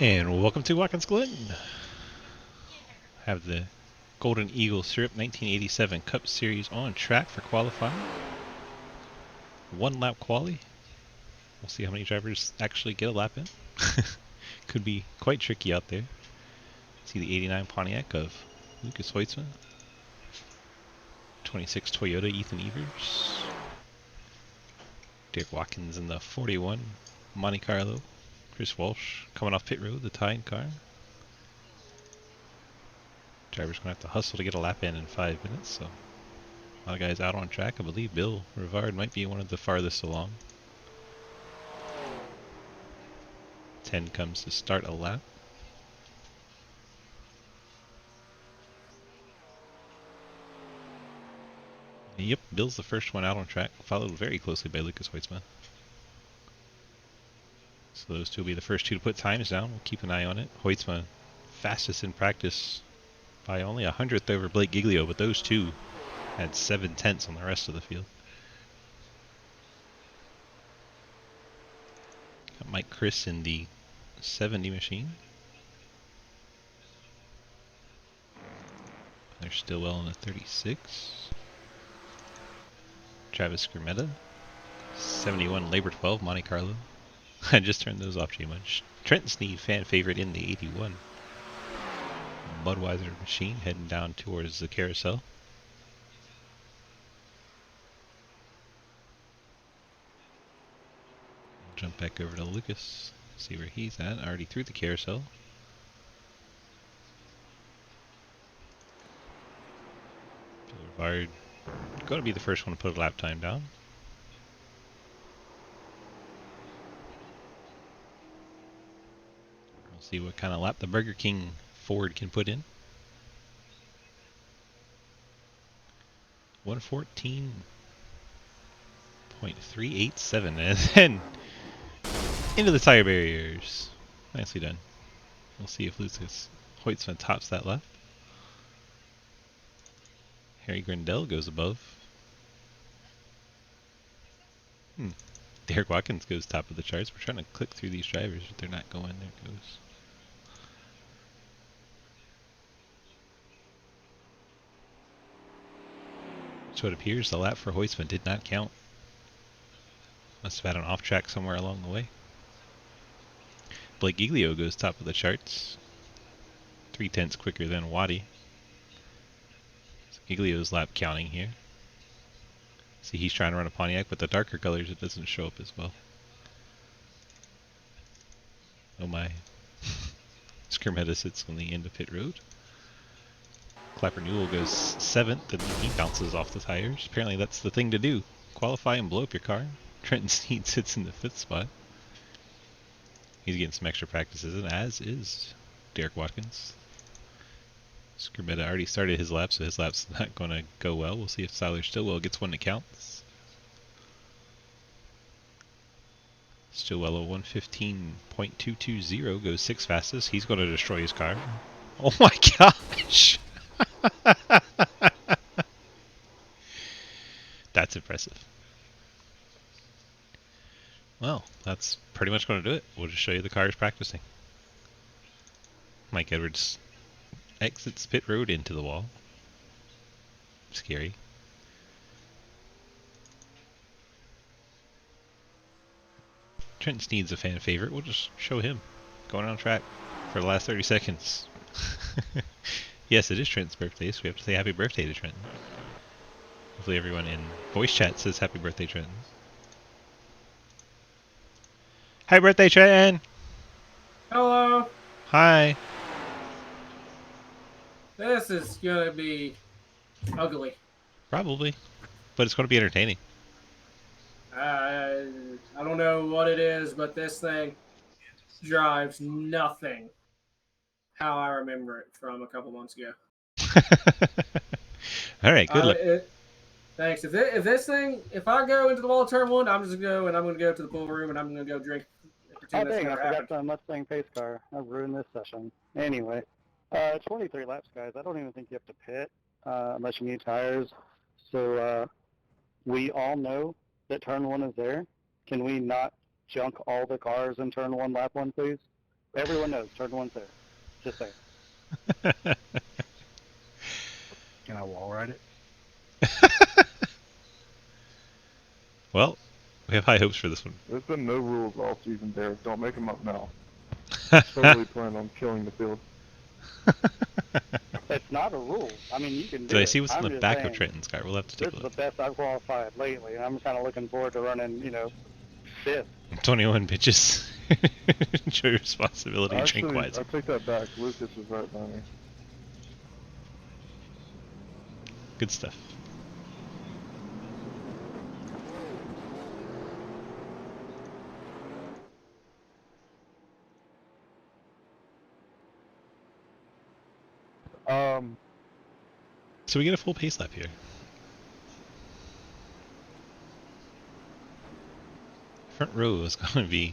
And welcome to Watkins Glen. Have the Golden Eagle Syrup 1987 Cup Series on track for qualifying. One lap quali. We'll see how many drivers actually get a lap in. Could be quite tricky out there. See the 89 Pontiac of Lucas Hoitzman. 26 Toyota Ethan Evers. Derek Watkins in the 41 Monte Carlo. Chris Walsh coming off pit road, the tying car. Driver's going to have to hustle to get a lap in 5 minutes, so a lot of guys out on track. I believe Bill Rivard might be one of the farthest along. 10 comes to start a lap. Yep, Bill's the first one out on track, followed very closely by Lucas Hoitzman. So those two will be the first two to put times down. We'll keep an eye on it. Hoitzman, fastest in practice by only 100th over Blake Giglio, but those two had 7/10 on the rest of the field. Got Mike Chris in the 70 machine. There's Stillwell in the 36. Travis Skermetta, 71 Labor 12 Monte Carlo. I just turned those off too much. Trent Sneed, fan favorite in the 81. Budweiser machine heading down towards the carousel. Jump back over to Lucas, see where he's at. Already through the carousel. Rivard going to be the first one to put a lap time down. We'll see what kind of lap the Burger King Ford can put in. 114.387, and then into the tire barriers. Nicely done. We'll see if Lucas Hoitzman tops that lap. Harry Grindell goes above. Derek Watkins goes top of the charts. We're trying to click through these drivers, but they're not going. There it goes. So it appears the lap for Hoitzman did not count. Must have had an off track somewhere along the way. Blake Giglio goes top of the charts. 3/10 quicker than Waddy. So Giglio's lap counting here. See, he's trying to run a Pontiac, but the darker colors, it doesn't show up as well. Oh my. Skermetta sits on the end of pit road. Clapper Newell goes 7th, and he bounces off the tires. Apparently that's the thing to do. Qualify and blow up your car. Trenton Sneed sits in the 5th spot. He's getting some extra practices, and as is Derek Watkins. Skermetta already started his lap, so his lap's not going to go well. We'll see if Siler Stillwell gets one that counts. Stillwell at 115.220 goes 6th fastest. He's going to destroy his car. Oh my gosh! That's impressive. Well, that's pretty much going to do it. We'll just show you the cars practicing. Mike Edwards exits pit road into the wall. Scary. Trent Sneed's a fan favorite. We'll just show him going on track for the last 30 seconds. Yes, it is Trent's birthday, so we have to say happy birthday to Trent. Hopefully everyone in voice chat says happy birthday, Trenton. Happy birthday, Trenton! Hello. Hi. This is gonna be ugly. Probably. But it's going to be entertaining. I don't know what it is, but this thing drives nothing how I remember it from a couple months ago. Alright, good luck. Thanks. If I go into the wall of turn one, I'm just gonna go to the pool room and I'm gonna go drink. Oh dang, I forgot the Mustang pace car. I've ruined this session. Anyway, 23 laps, guys. I don't even think you have to pit unless you need tires. So we all know that turn one is there. Can we not junk all the cars in turn one, lap one, please? Everyone knows turn one's there. Just saying. Can I wall ride it? Well, we have high hopes for this one. There's been no rules all season, Derek. Don't make them up now. Totally plan on killing the field. It's not a rule. I mean, you can do Did I it. see what's in I'm the just back saying, of Trenton's car? We'll have to This take a is look. the best I've qualified lately, and I'm kind of looking forward to running, 5th. 21 bitches. Show your responsibility. Drink Actually, I wisely. take that back. Lucas was right by me. Good stuff. So we get a full pace lap here. Front row is going to be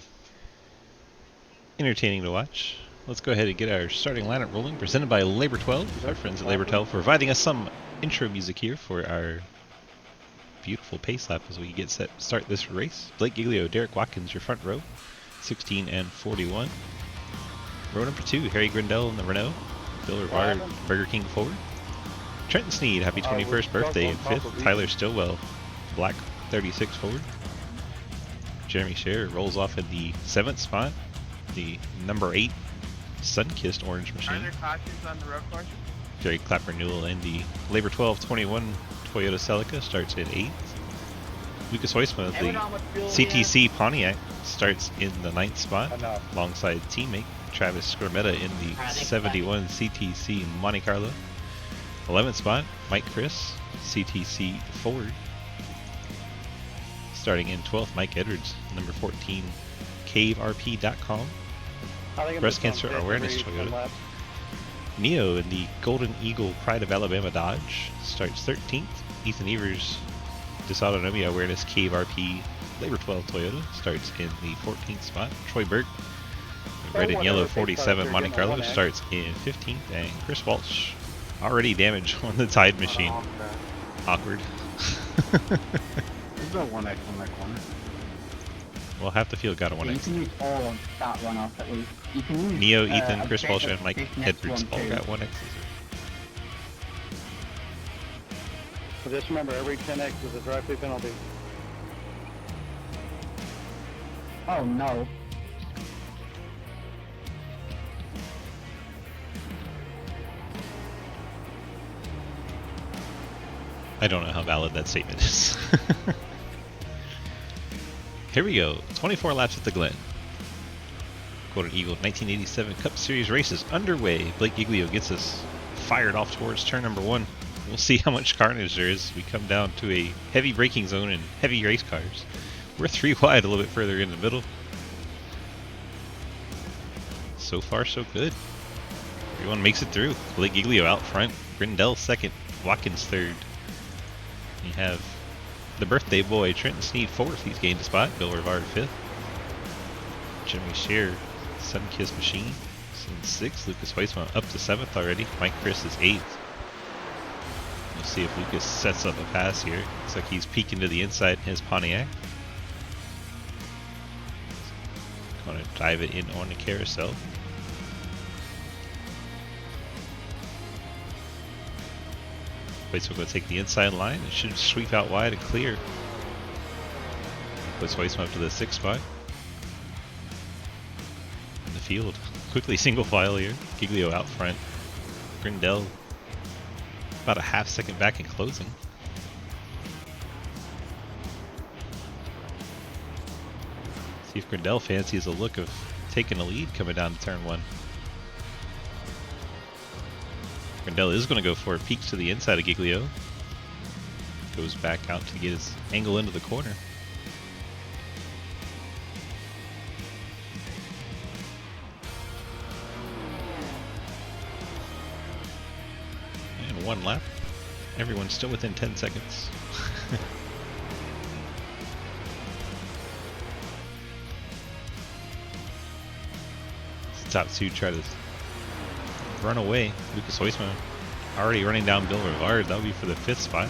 entertaining to watch. Let's go ahead and get our starting lineup rolling. Presented by Labor 12, our friends at Labor 12, providing us some intro music here for our beautiful pace lap as we get set start this race. Blake Giglio, Derek Watkins, your front row, 16 and 41. Row number 2, Harry Grindell in the Renault. Bill Rivard, Burger King forward. Trenton Sneed, happy 21st birthday in 5th. Tyler Stillwell, Black 36 forward. Jeremy Scherer rolls off in the 7th spot. The number 8 sun-kissed orange machine. Are there cautions on the road course? Jerry Clapper Newell in the Labor 1221 Toyota Celica starts in 8th. Lucas Heusman of the CTC Pontiac starts in the 9th spot alongside teammate Travis Scormetta in the 71 CTC Monte Carlo. 11th spot, Mike Chris, CTC Ford. Starting in 12th, Mike Edwards, number 14, CaveRP.com. Breast Cancer Awareness Toyota. Neo in the Golden Eagle Pride of Alabama Dodge starts 13th. Ethan Evers, Dysautonomia Awareness Cave RP Labor 12 Toyota starts in the 14th spot. Troy Burke, red and yellow 47 Monte Carlo starts in 15th. And Chris Walsh, already damaged on the Tide machine. Awkward. There's no 1X on that corner. Well, half the field got a You 1X. can use all of that runoff at least. You can use Neo, Ethan, a Chris bit Walsh, of and Mike this next Edwards one all too. got 1Xs. So just remember, every 10x is a drive-through penalty. Oh no. I don't know how valid that statement is. Here we go. 24 laps at the Glen. Golden Eagle 1987 Cup Series races underway. Blake Giglio gets us fired off towards turn number 1. We'll see how much carnage there is. We come down to a heavy braking zone and heavy race cars. We're 3 wide a little bit further in the middle. So far, so good. Everyone makes it through. Blake Giglio out front. Grindell second. Watkins third. You have the birthday boy, Trenton Sneed, 4th. He's gained a spot. Bill Rivard, 5th. Jimmy Shear, Sun-Kissed Machine, in 6th. Lucas Heusman up to 7th already. Mike Chris is 8th. We'll see if Lucas sets up a pass here. Looks like he's peeking to the inside in his Pontiac. Going to dive it in on the carousel. Heusman going to take the inside line. It should sweep out wide and clear. Puts Heusman up to the 6th spot. In the field. Quickly single file here. Giglio out front. Grindell about a half second back in closing. See if Grindell fancies a look of taking a lead coming down to turn 1. Grindell is going to go for a peek to the inside of Giglio. Goes back out to get his angle into the corner. And 1 lap. Everyone's still within 10 seconds. Top 2 try to run away. Lucas Heusman already running down Bill Rivard. That'll be for the 5th spot.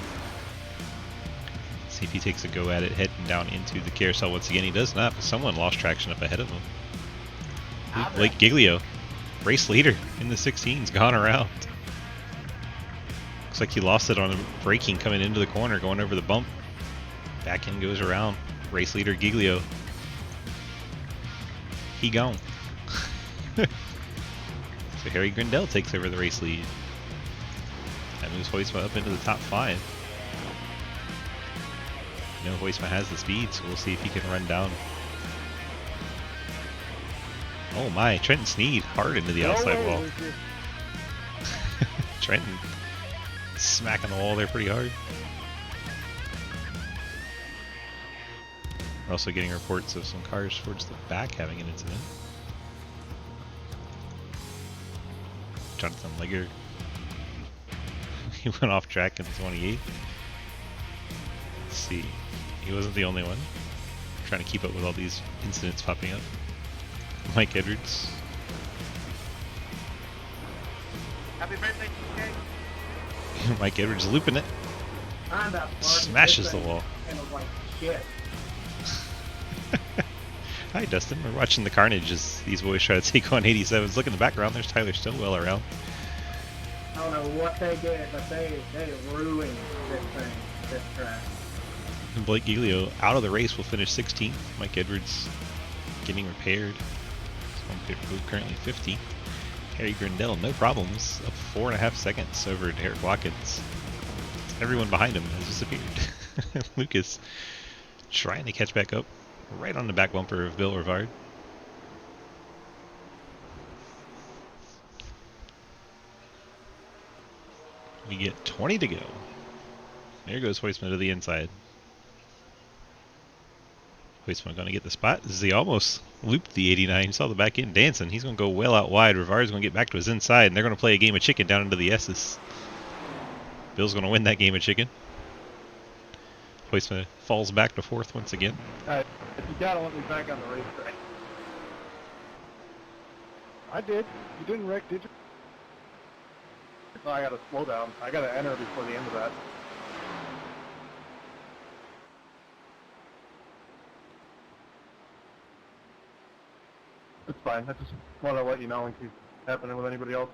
See if he takes a go at it, heading down into the carousel once again. He does not, but someone lost traction up ahead of him. Blake Giglio, race leader in the 16's, gone around. Looks like he lost it on a braking coming into the corner, going over the bump. Back in goes around. Race leader Giglio. He gone. So Harry Grindell takes over the race lead. That moves Hoysma up into the top 5. You know Hoysma has the speed, so we'll see if he can run down. Oh my, Trenton Sneed hard into the outside wall. Trenton smacking the wall there pretty hard. We're also getting reports of some cars towards the back having an incident. Jonathan Legger. He went off track in the 28. Let's see. He wasn't the only one. Trying to keep up with all these incidents popping up. Mike Edwards. Happy birthday, TK. Mike Edwards looping it. I'm about to Smashes the wall. And I'm like, shit. Hi Dustin, we're watching the carnage as these boys try to take on 87s. Look in the background, there's Tyler Stillwell around. I don't know what they did, but they ruined this thing, this track. And Blake Giglio out of the race will finish 16th. Mike Edwards getting repaired. Home pit road currently 15th. Harry Grindell, no problems, up 4.5 seconds over Derek Watkins. Everyone behind him has disappeared. Lucas trying to catch back up right on the back bumper of Bill Rivard. We get 20 to go. There goes Hoysman to the inside. Hoysman going to get the spot. This is he almost looped the 89. You saw the back end dancing. He's going to go well out wide. Rivard's going to get back to his inside, and they're going to play a game of chicken down into the S's. Bill's going to win that game of chicken. Hoysman falls back to 4th once again. If you gotta let me back on the racetrack. I did. You didn't wreck, did you? No, I gotta slow down. I gotta enter before the end of that. It's fine. I just want to let you know in case it's happening with anybody else.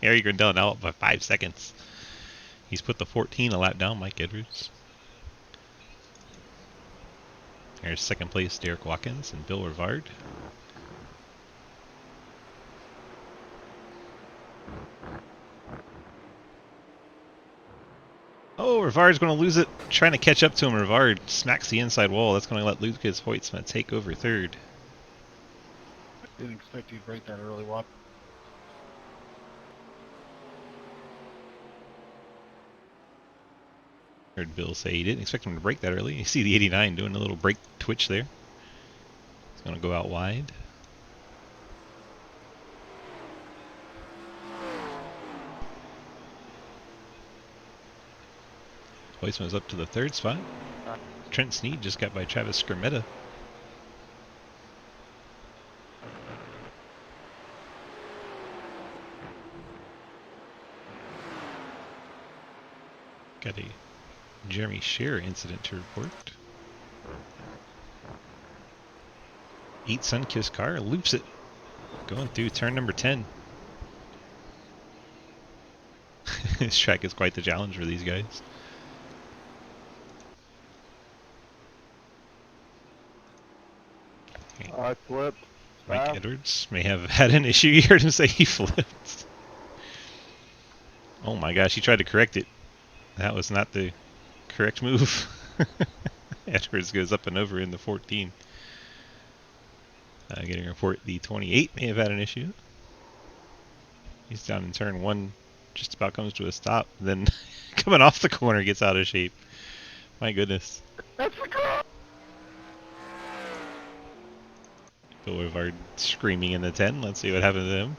Harry Grindell now up by 5 seconds. He's put the 14 a lap down, Mike Edwards. There's second place, Derek Watkins and Bill Rivard. Oh, Rivard's going to lose it. Trying to catch up to him. Rivard smacks the inside wall. That's going to let Lucas Hoytsma take over 3rd. Didn't expect you to break that early, Watt. Heard Bill say he didn't expect him to break that early. You see the 89 doing a little brake twitch there. He's going to go out wide. Hoysman's up to the 3rd spot. Trent Sneed just got by Travis Skermetta. Got a Jeremy Scherer incident to report. Eat Sunkissed car, loops it. Going through turn number 10. This track is quite the challenge for these guys. I flipped. Mike Edwards may have had an issue. You heard him say he flipped. Oh my gosh, he tried to correct it. That was not the correct move. Edwards goes up and over in the 14. Getting a report the 28 may have had an issue. He's down in turn 1, just about comes to a stop. Then coming off the corner gets out of shape. My goodness. That's the car! Bill Rivard screaming in the 10. Let's see what happens to him.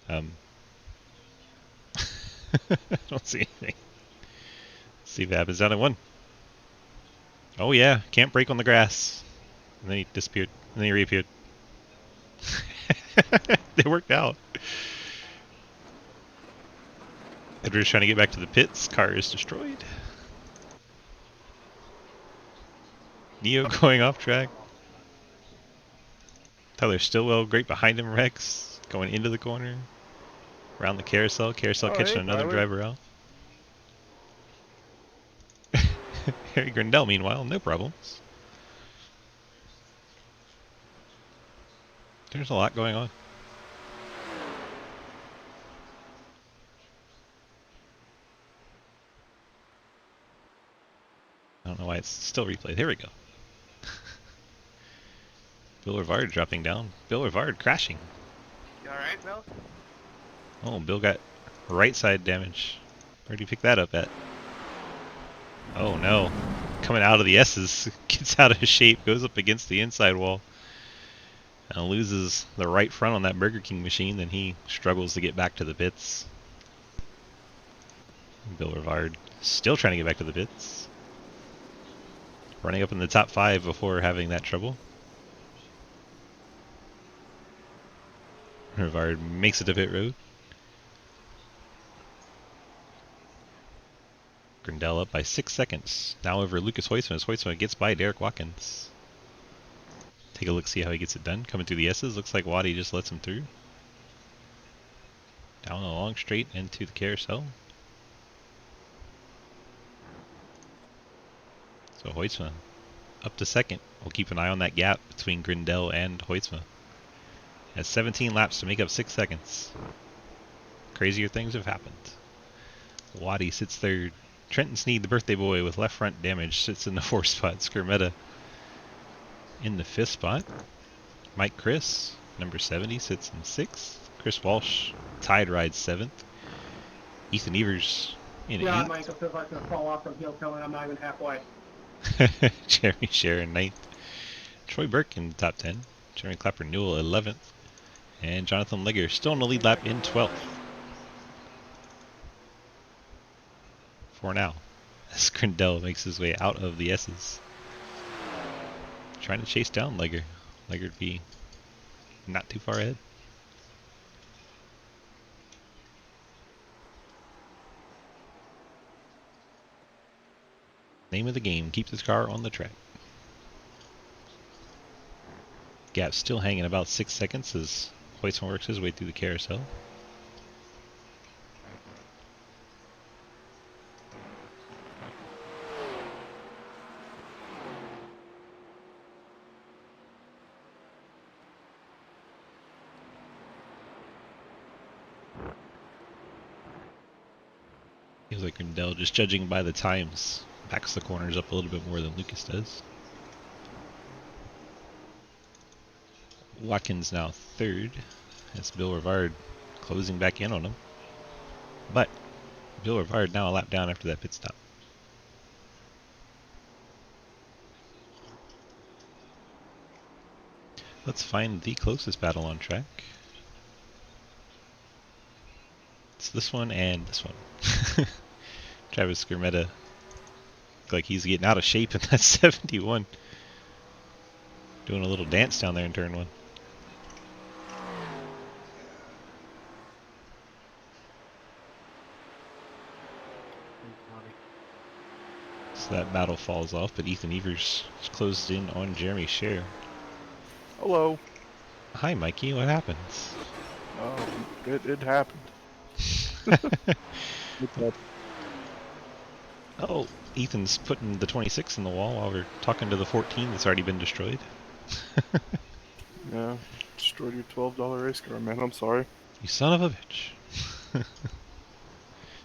I don't see anything. Let's see if it happens down at 1. Oh yeah, can't brake on the grass. And then he disappeared. And then he reappeared. They worked out. Edwards trying to get back to the pits. Car is destroyed. Neo going off track. Tyler Stillwell great behind him. Rex going into the corner. Around the carousel. Carousel Oh, catching hey, another Tyler. driver out. Harry Grindell, meanwhile, no problems. There's a lot going on. I don't know why it's still replayed. Here we go. Bill Rivard dropping down. Bill Rivard crashing. You alright, Bill? Oh, Bill got right side damage. Where'd he pick that up at? Oh no. Coming out of the S's. Gets out of shape. Goes up against the inside wall. And loses the right front on that Burger King machine. Then he struggles to get back to the pits. Bill Rivard still trying to get back to the pits. Running up in the top 5 before having that trouble. Rivard makes it to pit road. Grindell up by 6 seconds. Now over Lucas Hoisman as Hoisman gets by Derek Watkins. Take a look, see how he gets it done. Coming through the S's. Looks like Waddy just lets him through. Down a long straight into the carousel. So Hoisman up to second. We'll keep an eye on that gap between Grindell and Hoisman. Has 17 laps to make up 6 seconds. Crazier things have happened. Waddy sits third. Trenton Sneed, the birthday boy with left front damage, sits in the 4th spot. Skirmetta in the 5th spot. Mike Chris, number 70, sits in 6th. Chris Walsh, tied rides 7th. Ethan Evers in Yeah, 8th. Mike, I feel like I'm gonna fall off from hill coming. I'm not even halfway. Jeremy Scher in 9th. Troy Burke in the top 10. Jeremy Clapper Newell 11th. And Jonathan Legger still in the lead lap in 12th. For now, as Grindell makes his way out of the S's. Trying to chase down Legger. Legger'd be not too far ahead. Name of the game, keep this car on the track. Gap still hanging about 6 seconds as Hoisman works his way through the carousel. Feels like Grindell, just judging by the times, backs the corners up a little bit more than Lucas does. Watkins now third. That's Bill Rivard closing back in on him. But Bill Rivard now a lap down after that pit stop. Let's find the closest battle on track. It's this one and this one. Travis Skirmetta, look like he's getting out of shape in that 71. Doing a little dance down there in turn 1. So that battle falls off, but Ethan Evers is closed in on Jeremy Scher. Hello. Hi, Mikey. What happens? It happened. Oh, Ethan's putting the 26 in the wall while we're talking to the 14 that's already been destroyed. Yeah, destroyed your $12 race car, man. I'm sorry. You son of a bitch. It's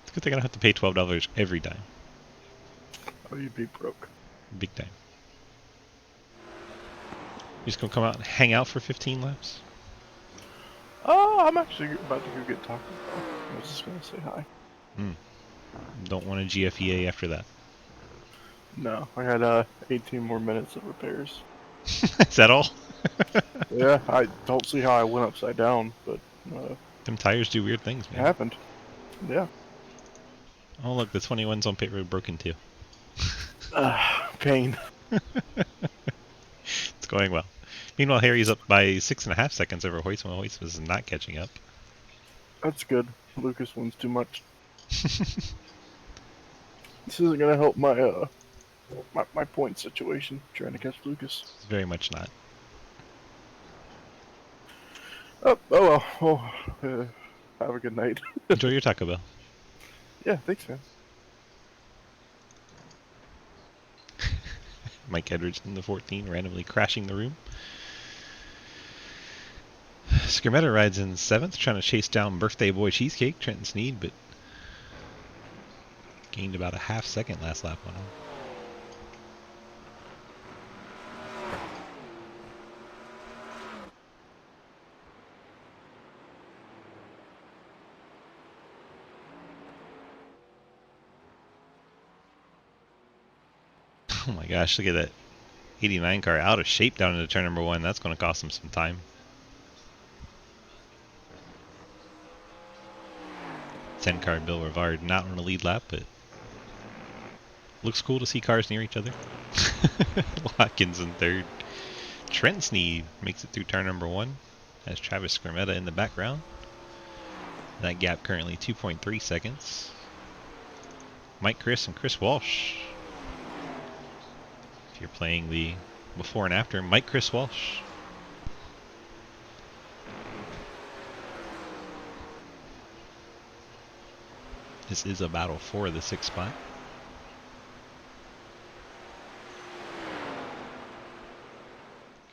a good thing I don't have to pay $12 every time. Oh, you'd be broke. Big time. You just gonna come out and hang out for 15 laps? Oh, I'm actually about to go get Taco Bell. I was just gonna say hi. Don't want a GFEA after that. No, I had 18 more minutes of repairs. Is that all? Yeah, I don't see how I went upside down, but Them tires do weird things, it man. happened. Yeah. Oh look, the 21's on pit road broken too. Pain. It's going well. Meanwhile, Harry's up by 6.5 seconds over Hoisman. Hoisman's not catching up. That's good. Lucas wins too much. This isn't gonna help my my point situation, trying to catch Lucas. It's very much not. Oh well. Have a good night. Enjoy your Taco Bell. Yeah, thanks, man. Mike Edwards in the 14, randomly crashing the room. Skermetta rides in 7th, trying to chase down Birthday Boy Cheesecake, Trenton Sneed, but gained about a half second last lap on him. Oh my gosh, look at that 89 car out of shape down into turn number 1. That's going to cost him some time. 10 car Bill Rivard not on the lead lap, but looks cool to see cars near each other. Watkins in 3rd. Trent Sneed makes it through turn number 1. Has Travis Skermetta in the background. That gap currently 2.3 seconds. Mike Chris and Chris Walsh. If you're playing the before and after, Mike Chris Walsh. This is a battle for the 6th spot.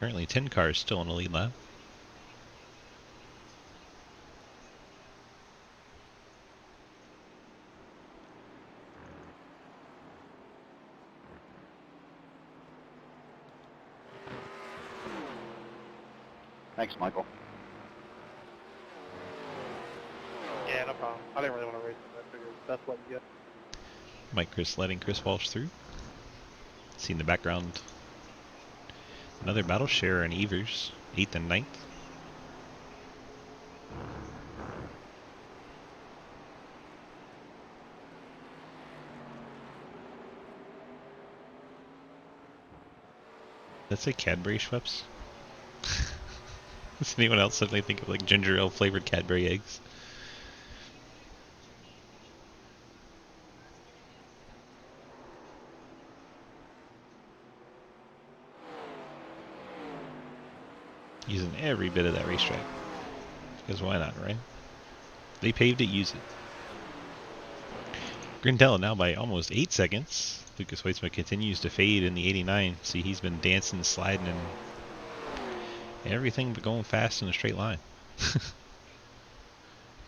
Currently 10 cars still in the lead lap. Thanks, Michael. Yeah, no problem. I didn't really want to race it. I figured that's what you get. Mike Chris letting Chris Walsh through. See in the background another battle, Scherer and Evers, 8th and 9th. Let's say Cadbury Schweppes. Does anyone else suddenly think of like ginger ale flavored Cadbury eggs? Using every bit of that racetrack. Because why not, right? They paved it, use it. Grindell now by almost 8 seconds. Lucas Weitzman continues to fade in the 89. See, he's been dancing, sliding, and everything but going fast in a straight line.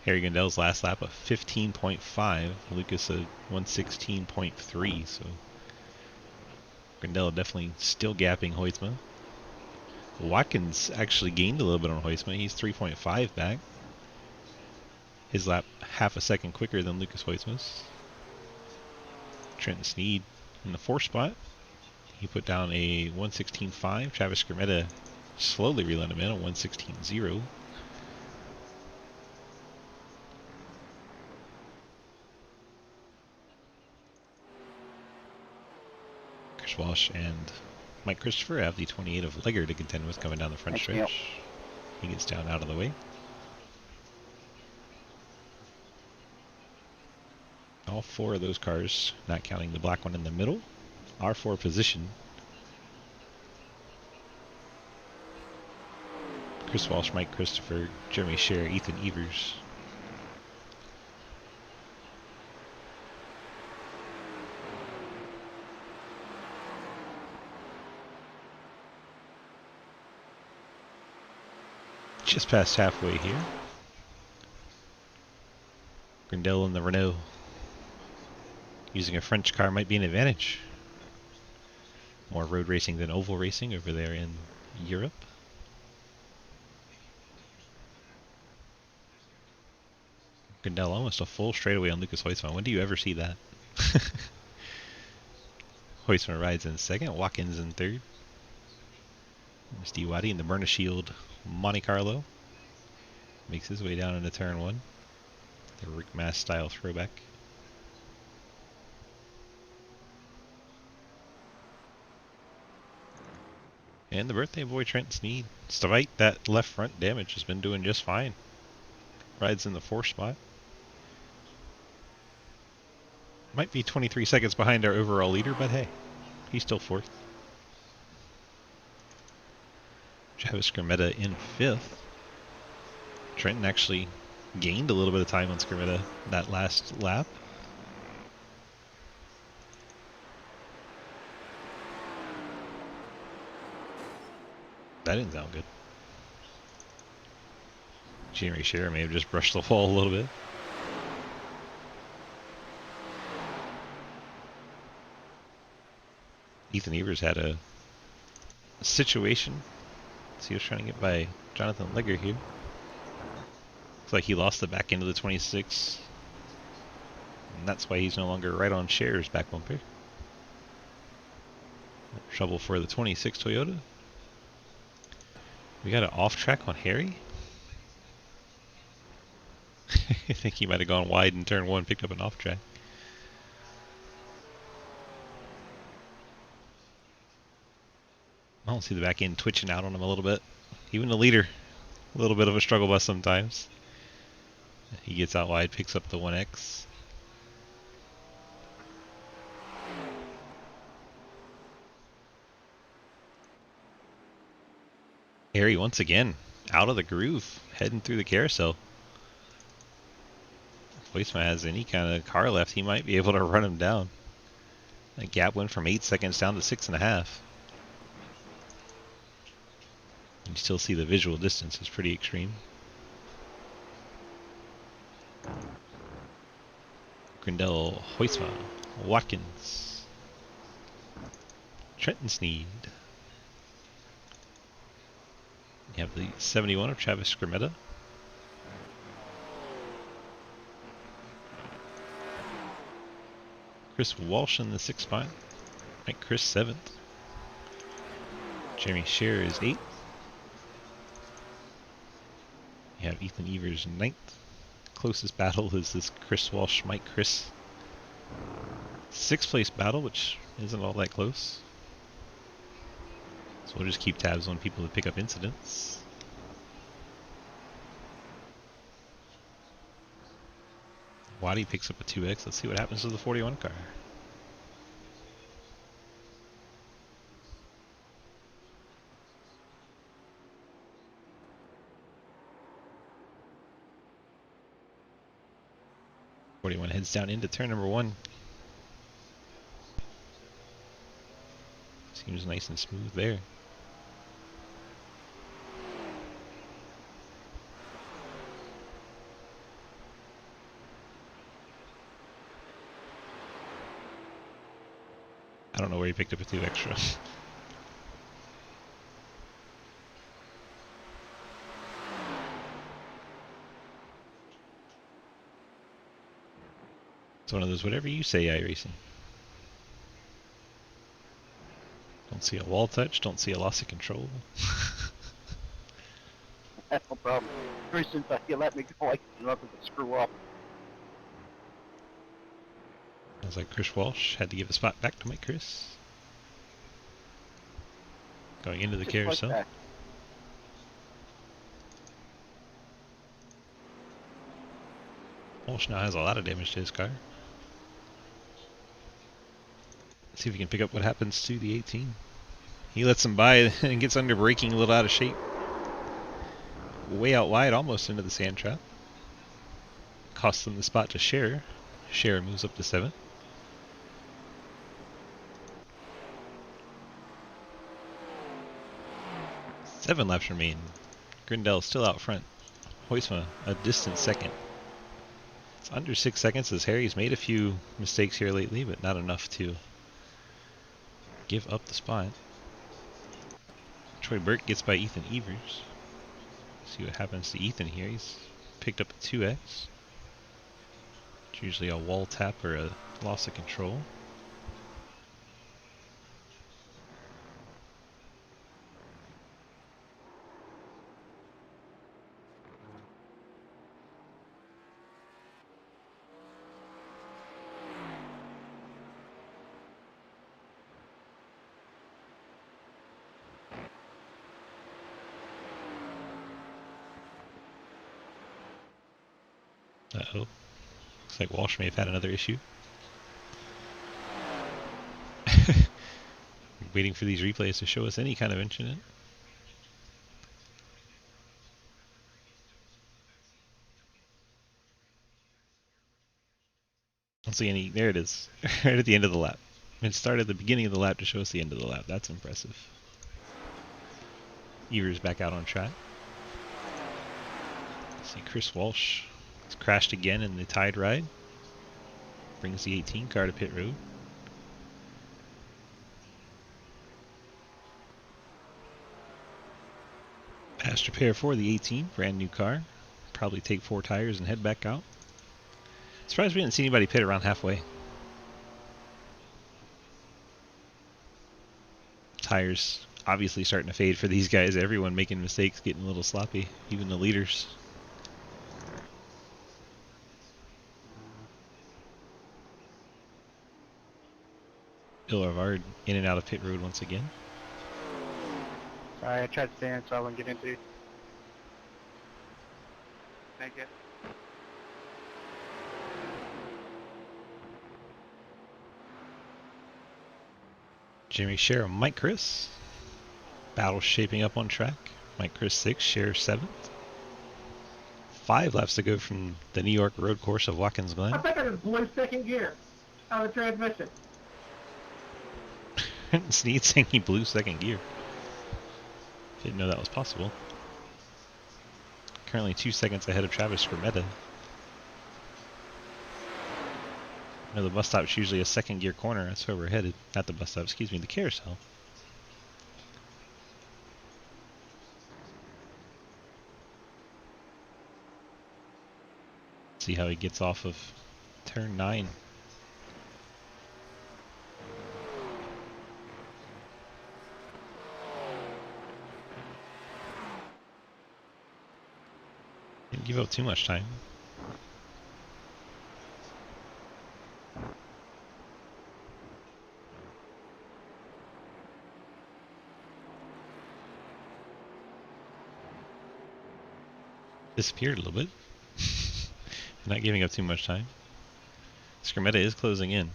Harry Grindell's last lap of 15.5. Lucas a 116.3. So Grindell definitely still gapping Hoytsma. Watkins actually gained a little bit on Hoytsma. He's 3.5 back. His lap half a second quicker than Lucas Hoytsma's. Trenton Sneed in the 4th spot. He put down a 116.5. Travis Skermetta slowly reeled him in a 116.0. Chris Walsh and Mike Christopher have the 28 of Legger to contend with coming down the front stretch. He gets down out of the way. All 4 of those cars, not counting the black one in the middle, are for position. Chris Walsh, Mike Christopher, Jeremy Scherer, Ethan Evers. Just past halfway here. Grindell in the Renault. Using a French car might be an advantage. More road racing than oval racing over there in Europe. Grindell almost a full straightaway on Lucas Hoytsma. When do you ever see that? Hoytsma rides in 2nd. Watkins in 3rd. Steve Waddy in the Burner Shield Monte Carlo. Makes his way down into turn 1. The Rick Mass style throwback. And the birthday boy Trent Sneed. Despite that left front damage, has been doing just fine. Rides in the 4th spot. Might be 23 seconds behind our overall leader, but hey. He's still 4th. Travis Skermetta in 5th. Trenton actually gained a little bit of time on Skermetta that last lap. That didn't sound good. Jeremy Scherer may have just brushed the wall a little bit. Ethan Evers had a situation. So he was trying to get by Jonathan Legger here. Looks like he lost the back end of the 26. And that's why he's no longer right on Scherer's back bumper. Trouble for the 26 Toyota. We got an off track on Harry. I think he might have gone wide in turn 1, picked up an off track. I don't see the back end twitching out on him a little bit. Even the leader, a little bit of a struggle bus sometimes. He gets out wide, picks up the 1X. Harry once again out of the groove, heading through the carousel. If Weissman has any kind of car left, he might be able to run him down. That gap went from 8 seconds down to 6.5. You still see the visual distance is pretty extreme. Grindel, Huisma, Watkins, Trenton Sneed. You have the 71 of Travis Skermetta. Chris Walsh in the 6th spot. Mike Chris 7th. Jeremy Scherer is 8th. You have Ethan Evers 9th. Closest battle is this Chris Walsh, Mike Chris 6th place battle, which isn't all that close. So we'll just keep tabs on people that pick up incidents. Waddy picks up a 2X. Let's see what happens to the 41 car. One heads down into turn number 1. Seems nice and smooth there. I don't know where he picked up a 2 extra. It's one of those whatever you say iRacing. Don't see a wall touch, don't see a loss of control. That's no problem. Ever since you let me go, I can nothing but screw up. Sounds like Chris Walsh had to give a spot back to Mike Chris. Going into the Just carousel. like that. Walsh now has a lot of damage to his car. Let's see if we can pick up what happens to the 18. He lets him by and gets under braking, a little out of shape. Way out wide, almost into the sand trap. Costs them the spot to Scherer. Scherer moves up to 7th. Seven laps remain. Grindel still out front. Huisma a distant 2nd. It's under 6 seconds as Harry's made a few mistakes here lately, but not enough to give up the spot. Troy Burke gets by Ethan Evers. See what happens to Ethan here. He's picked up a 2X. It's usually a wall tap or a loss of control. Uh-oh. Looks like Walsh may have had another issue. Waiting for these replays to show us any kind of incident. Don't see any. There it is. Right at the end of the lap. It started at the beginning of the lap to show us the end of the lap. That's impressive. Evers back out on track. See Chris Walsh has crashed again in the tied ride. Brings the 18 car to pit road. Pastor pair for the 18, brand new car. Probably take 4 tires and head back out. Surprised we didn't see anybody pit around halfway. Tires obviously starting to fade for these guys. Everyone making mistakes, getting a little sloppy, even the leaders. Illarvard in and out of pit road once again. Sorry, I tried steering so I wouldn't get into you. Thank you. Jimmy Scher, Mike Chris. Battle shaping up on track. Mike Chris 6, Scher 7th. 5 laps to go from the New York road course of Watkins Glen. I think I just blew second gear out of the transmission. Sneed saying he blew second gear. Didn't know that was possible. Currently 2 seconds ahead of Travis Skrmeta. No, the bus stop's usually a second gear corner. That's where we're headed. Not the bus stop, excuse me, the carousel. See how he gets off of turn 9. Didn't give up too much time. Disappeared a little bit. Not giving up too much time. Skrmeta is closing in.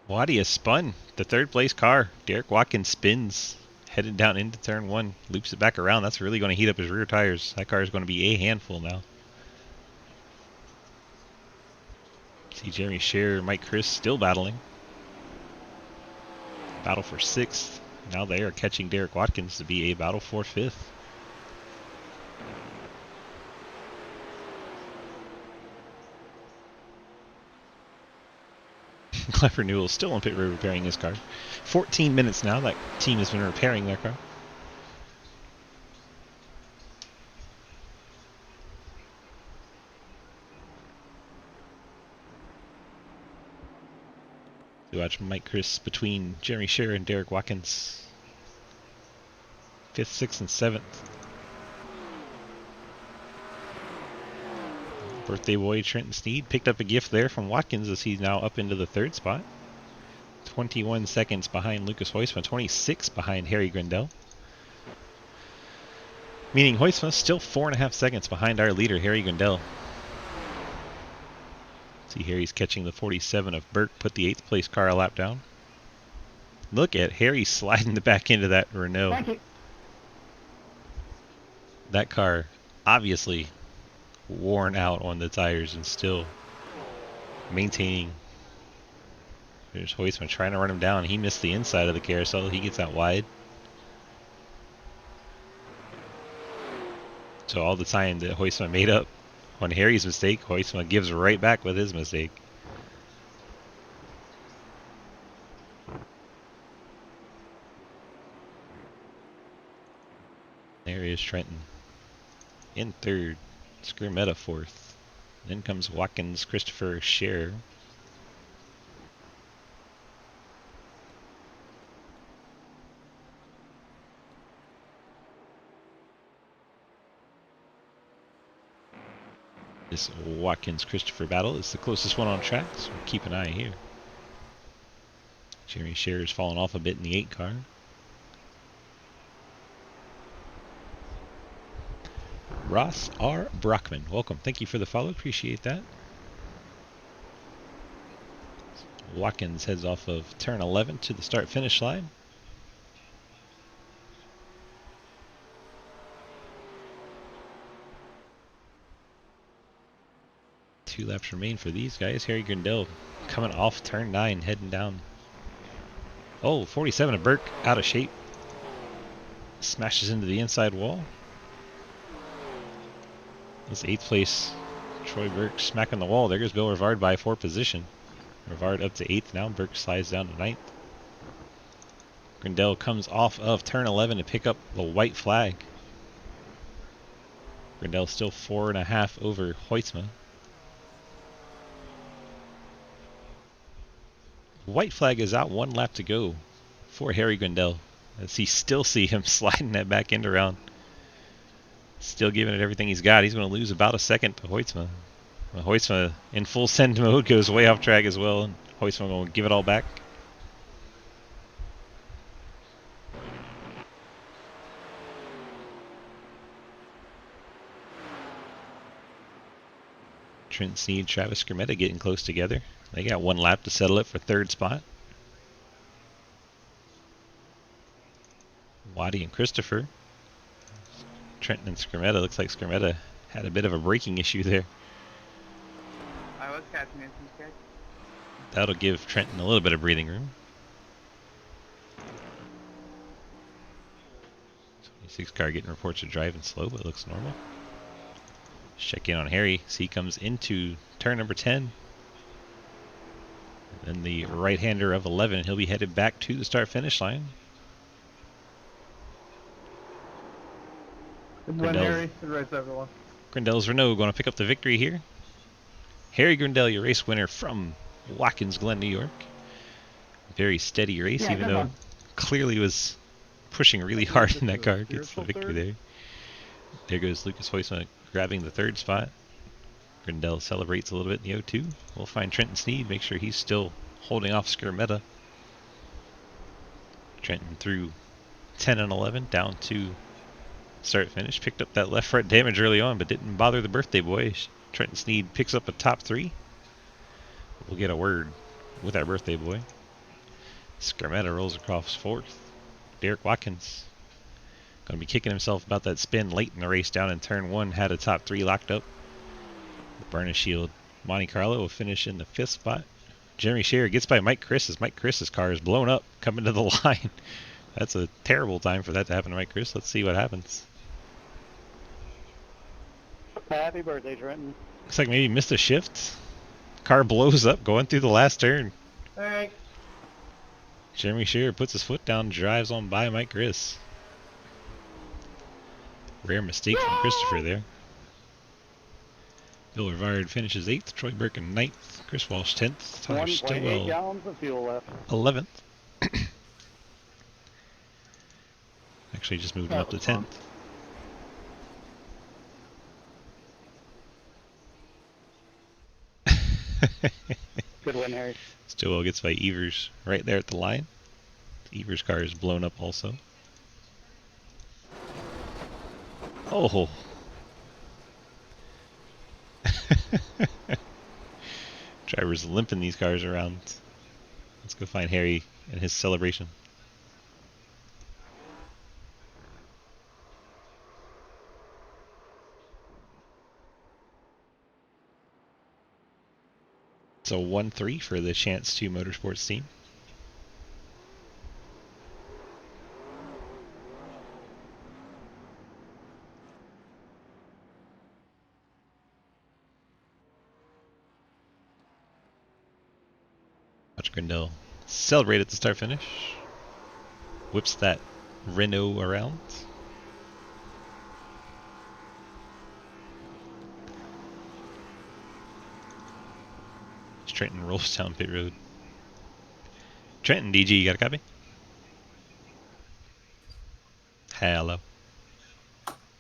Waddy has spun. The 3rd place car. Derek Watkins spins. Headed down into turn 1. Loops it back around. That's really going to heat up his rear tires. That car is going to be a handful now. See Jeremy Scher, Mike Chris still battling. Battle for 6th. Now they are catching Derek Watkins to be a battle for 5th. Clever Newell still on pit road repairing his car. 14 minutes now that team has been repairing their car. We watch Mike Chris between Jeremy Scher and Derek Watkins. 5th, 6th, and 7th. Birthday boy Trenton Sneed picked up a gift there from Watkins as he's now up into the 3rd spot. 21 seconds behind Lucas Huisma, 26 behind Harry Grindel. Meaning Huisma still 4.5 seconds behind our leader, Harry Grindel. See Harry's catching the 47 of Burke, put the 8th place car a lap down. Look at Harry sliding the back into that Renault. That car obviously worn out on the tires and still maintaining. There's Huisman trying to run him down. He missed the inside of the carousel. He gets out wide. So all the time that Huisman made up on Harry's mistake, Huisman gives right back with his mistake. There is Trenton in 3rd. Skrmeta 4th. Then comes Watkins, Christopher Scher. This Watkins-Christopher battle is the closest one on track, so keep an eye here. Jeremy Scher has fallen off a bit in the 8 car. Ross R. Brockman, welcome. Thank you for the follow. Appreciate that. Watkins heads off of turn 11 to the start-finish line. Two laps remain for these guys. Harry Grindell coming off turn 9, heading down. Oh, 47 of Burke out of shape. Smashes into the inside wall. This 8th place, Troy Burke smacking the wall. There goes Bill Rivard by 4 position. Rivard up to 8th now. Burke slides down to 9th. Grindell comes off of turn 11 to pick up the white flag. Grindell still 4.5 over Hoytsma. White flag is out, 1 lap to go for Harry Grindell. As he still see him sliding that back end around. Still giving it everything he's got. He's going to lose about a second to Hoytsma. Hoytsma in full send mode goes way off track as well. And Hoytsma going to give it all back. Trent Sneed, Travis Skermetta getting close together. They got 1 lap to settle it for 3rd spot. Waddy and Christopher. Trenton and Skermetta. Looks like Skermetta had a bit of a braking issue there. I was catching it from sketch. That'll give Trenton a little bit of breathing room. 26 car getting reports of driving slow, but looks normal. Check in on Harry. So he comes into turn number 10. And then the right-hander of 11. He'll be headed back to the start-finish line. Good win, Harry. Good race, everyone. Grindell's Renault going to pick up the victory here. Harry Grindell, your race winner from Watkins Glen, New York. Very steady race, Yeah, even good though one. clearly was pushing really hard in that car. Gets the victory there. There goes Lucas Hoytsma grabbing the 3rd spot. Grindell celebrates a little bit in the O2. We'll find Trenton Sneed, make sure he's still holding off Skermetta. Trenton through 10 and 11 down to start finish. Picked up that left front damage early on, but didn't bother the birthday boy. Trenton Sneed picks up a top 3. We'll get a word with our birthday boy. Skermetta rolls across 4th. Derek Watkins going to be kicking himself about that spin late in the race down in turn 1. Had a top 3 locked up. Burnish Shield Monte Carlo will finish in the 5th spot. Jeremy Scherer gets by Mike Chris as Mike Chris's car is blown up coming to the line. That's a terrible time for that to happen to Mike Chris. Let's see what happens. Happy birthday, Trenton. Looks like maybe he missed a shift. Car blows up going through the last turn. Alright. Jeremy Scherer puts his foot down, drives on by Mike Chris. Rare mistake from Christopher there. Bill Rivard finishes 8th, Troy Burke in 9th, Chris Walsh 10th, Tyler 1.8 Stillwell gallons of fuel left. 11th. Actually just moved him up to 10th. Good win, Harry. Stillwell gets by Evers right there at the line. Evers' car is blown up also. Oh. Drivers limping these cars around. Let's go find Harry and his celebration. So 1-3 for the Chance 2 Motorsports team. Watch Grindell celebrate at the start finish. Whips that Renault around. Trenton rolls down pit road. Trenton, DG, you got a copy? Hello.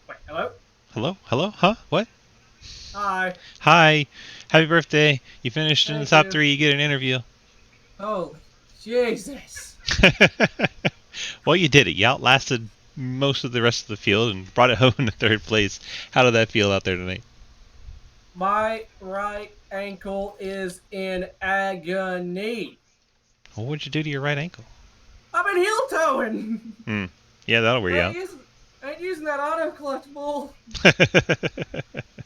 Wait, hello? Hello? Hello? Huh? What? Hi. Hi. Happy birthday. You finished in the Thank top you. 3. You get an interview. Holy Jesus. Well, you did it. You outlasted most of the rest of the field and brought it home in the 3rd place. How did that feel out there tonight? My right ankle is in agony. Well, what'd you do to your right ankle? I've been heel towing. Yeah, that'll wear you out. Ain't using that auto clutch bull.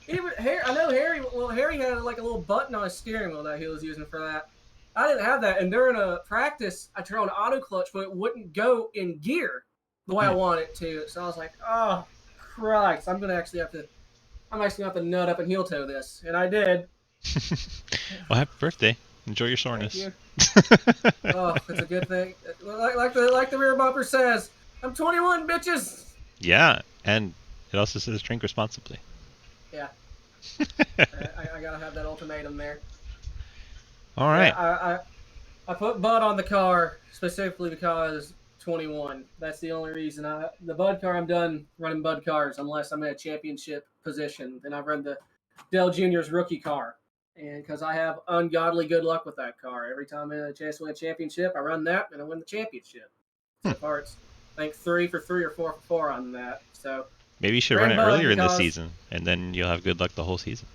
Even Harry, I know Harry. Well, Harry had like a little button on his steering wheel that he was using for that. I didn't have that, and during a practice, I turned on auto clutch, but it wouldn't go in gear the way I wanted it to. So I was like, "Oh, Christ! I'm actually gonna have to nut up and heel toe this," and I did. Well, happy birthday. Enjoy your soreness. Thank you. Oh, it's a good thing. Like the rear bumper says, I'm 21, bitches. Yeah, and it also says drink responsibly. Yeah. I gotta have that ultimatum there. All right. Yeah, I put Bud on the car specifically because 21. That's the only reason. The Bud car, I'm done running Bud cars unless I'm in a championship position. Then I run the Dell Jr.'s rookie car, and because I have ungodly good luck with that car. Every time I have a chance to win a championship, I run that and I win the championship. So far, it's I think 3 for 3 or 4 for 4 on that. So Maybe you should run it earlier in the season, and then you'll have good luck the whole season.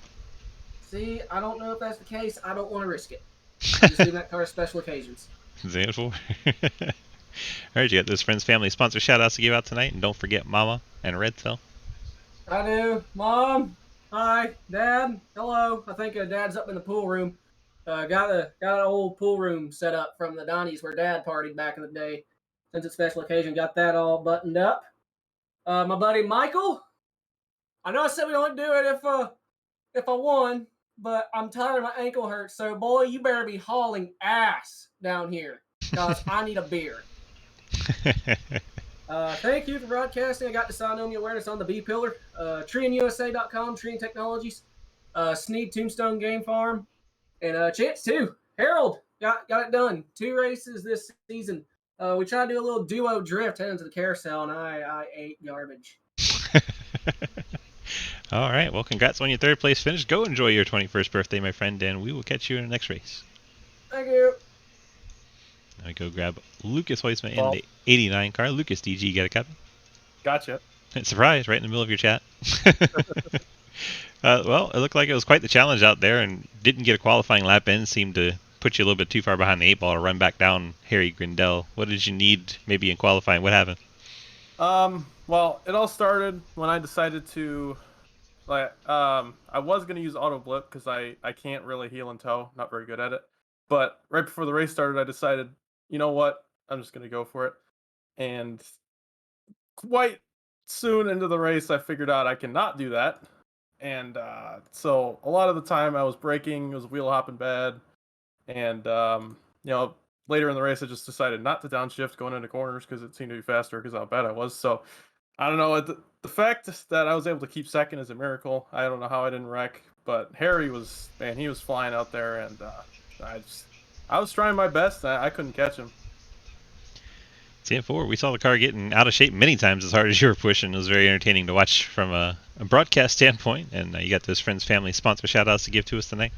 See, I don't know if that's the case. I don't want to risk it. I just leave that car special occasions. All right, you got those friends, family, sponsor shout-outs to give out tonight, and don't forget Mama and Red Cell. I do. Mom, hi. Dad, hello. I think Dad's up in the pool room. Got an old pool room set up from the Donnies where Dad partied back in the day. Since it's a special occasion, got that all buttoned up. My buddy Michael. I know I said we don't do it if I won, but I'm tired. My ankle hurts. So boy, you better be hauling ass down here because I need a beer. Thank you for broadcasting. I got dysautonomia awareness on the B pillar. TreeandUSA.com, Tree and Technologies. Sneed Tombstone Game Farm. And Chance too. Harold got it done. 2 races this season. We tried to do a little duo drift heading to the carousel, and I ate garbage. All right. Well, congrats on your 3rd place finish. Go enjoy your 21st birthday, my friend, and we will catch you in the next race. Thank you. Now we go grab Lucas Heusman in the 89 car. Lucas, DG, you got a copy? Gotcha. Surprise, right in the middle of your chat. Well, it looked like it was quite the challenge out there, and didn't get a qualifying lap in. Seemed to put you a little bit too far behind the 8 ball to run back down Harry Grindell. What did you need maybe in qualifying? What happened? Well, it all started when I decided to, I was going to use auto blip because I can't really heel and tow, not very good at it. But right before the race started, I decided, you know what, I'm just going to go for it. And quite soon into the race, I figured out I cannot do that. And so a lot of the time I was braking, it was wheel hopping bad. And, later in the race, I just decided not to downshift going into corners because it seemed to be faster because how bad I was. So I don't know. The fact that I was able to keep second is a miracle. I don't know how I didn't wreck, but Harry was, man, he was flying out there, and I was trying my best. I couldn't catch him. 10-4. We saw the car getting out of shape many times as hard as you were pushing. It was very entertaining to watch from a broadcast standpoint, and you got those friends, family, sponsor shout-outs to give to us tonight.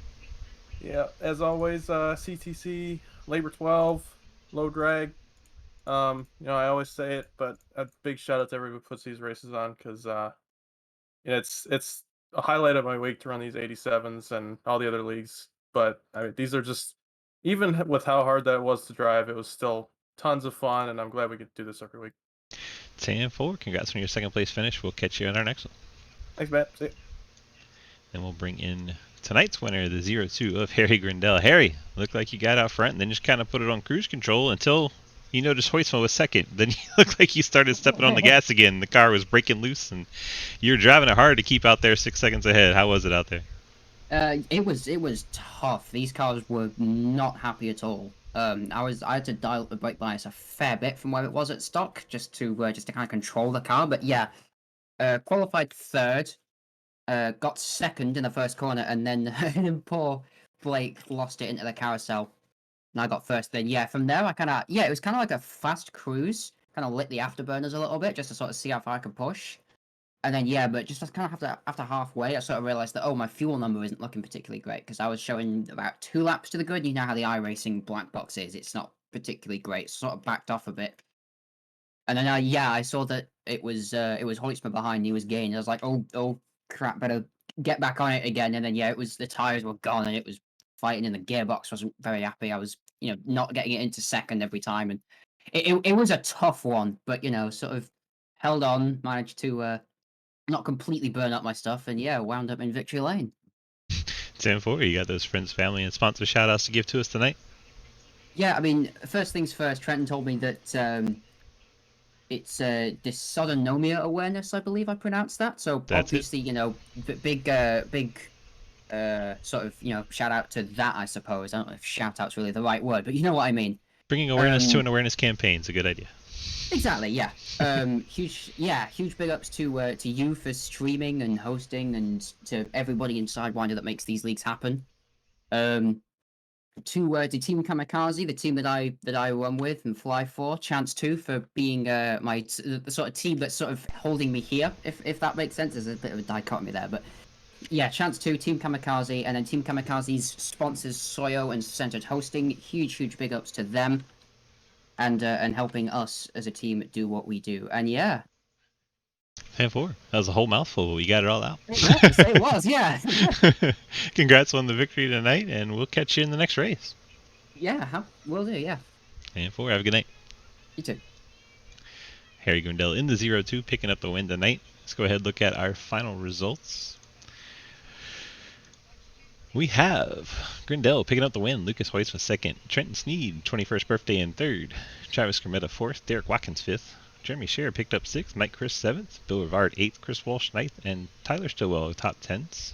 Yeah, as always, CTC, Labor 12, Low Drag. I always say it, but a big shout out to everybody who puts these races on because it's a highlight of my week to run these 87s and all the other leagues. But I mean, these are just, even with how hard that was to drive, it was still tons of fun, and I'm glad we get to do this every week. 10-4. Congrats on your 2nd place finish. We'll catch you in our next one. Thanks, Matt. See ya. Then we'll bring in tonight's winner, the 0-2 of Harry Grindell. Harry, looked like you got out front and then just kind of put it on cruise control until you noticed Heusman was second. Then you looked like you started stepping on the gas again. The car was breaking loose, and you're driving it hard to keep out there 6 seconds ahead. How was it out there? It was tough. These cars were not happy at all. I had to dial up the brake bias a fair bit from where it was at stock just to kind of control the car. But yeah, qualified 3rd, got 2nd in the first corner, and then poor Blake lost it into the carousel. And I got 1st. Then yeah, from there it was kind of like a fast cruise. Kind of lit the afterburners a little bit just to sort of see how far I could push. And then yeah, but just kind of after halfway, I sort of realized that my fuel number isn't looking particularly great because I was showing about 2 laps to the good. You know how the iRacing black box is; it's not particularly great. So sort of backed off a bit. And then I saw that it was Heusman behind. He was gaining. I was like, oh crap, better get back on it again. And then yeah, it was the tires were gone and it was fighting, and the gearbox wasn't very happy. I was not getting it into second every time, and it was a tough one, but sort of held on, managed to not completely burn up my stuff, and yeah, wound up in victory lane. 10-4, you got those friends, family, and sponsor shout outs to give to us tonight? Yeah, I mean, first things first, Trenton told me that it's dysautonomia awareness, I believe I pronounced that. So That's it. obviously, big sort of shout out to that, I suppose. I don't know if shout out's really the right word, but you know what I mean. Bringing awareness to an awareness campaign is a good idea. Exactly, yeah. Huge big ups to you for streaming and hosting, and to everybody in Sidewinder that makes these leagues happen. To Team Kamikaze, the team that I run with and fly for, Chance 2 for being the sort of team that's sort of holding me here, if that makes sense. There's a bit of a dichotomy there, but yeah, Chance 2, Team Kamikaze, and then Team Kamikaze's sponsors Soyo and Centered Hosting. Huge big ups to them, and helping us as a team do what we do. And yeah, 10-4. That was a whole mouthful. You got it all out. it was, yeah. Congrats on the victory tonight, and we'll catch you in the next race. Yeah, will do, yeah. 10-4. Have a good night. You too. Harry Grindell in the 0-2, picking up the win tonight. Let's go ahead and look at our final results. We have Grindell picking up the win, Lucas Hoyce was second, Trenton Sneed, 21st birthday, in third, Travis Kermetta fourth, Derek Watkins fifth, Jeremy Scherer picked up sixth, Mike Chris seventh, Bill Rivard eighth, Chris Walsh ninth, and Tyler Stillwell top 10s.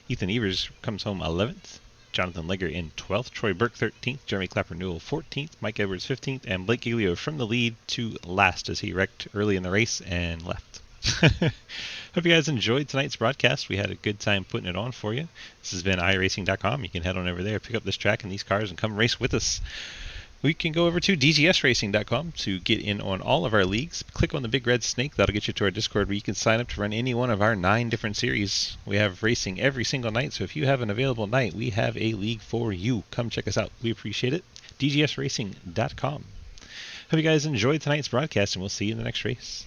Ethan Evers comes home 11th, Jonathan Legger in 12th, Troy Burke 13th, Jeremy Clapper Newell 14th, Mike Edwards 15th, and Blake Giglio from the lead to last as he wrecked early in the race and left. Hope you guys enjoyed tonight's broadcast. We had a good time putting it on for you. This has been iRacing.com. You can head on over there, pick up this track and these cars, and come race with us. We can go over to DGSRacing.com to get in on all of our leagues. Click on the big red snake. That'll get you to our Discord where you can sign up to run any one of our 9 different series. We have racing every single night, so if you have an available night, we have a league for you. Come check us out. We appreciate it. DGSRacing.com. Hope you guys enjoyed tonight's broadcast, and we'll see you in the next race.